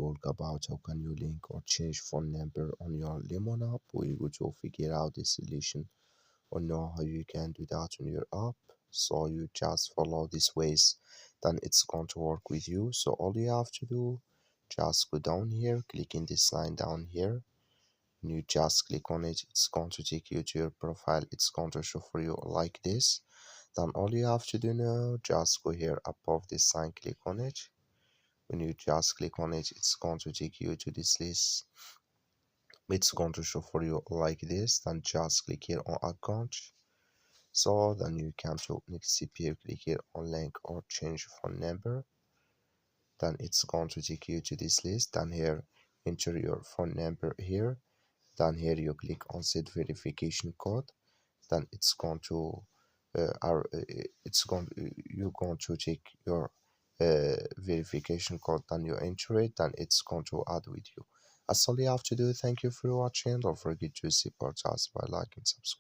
talk about how can you link or change phone number on your Lemon app. We're going to figure out the solution or know how you can do that on your app. So you just follow these ways, then it's going to work with you. So all you have to do, just go down here, click in this line down here. When you just click on it, it's going to take you to your profile. It's going to show for you like this. Then all you have to do now, just go here above this sign, click on it. When you just click on it, it's going to take you to this list. It's going to show for you like this. Then just click here on account. So then you come to next CPU, click here on link or change phone number. Then it's going to take you to this list. Then here enter your phone number here. Then here you click on set verification code. Then it's going to you're going to take your verification code. Then you enter it. Then it's going to add with you. That's all you have to do. Thank you for watching. Don't forget to support us by liking and subscribe.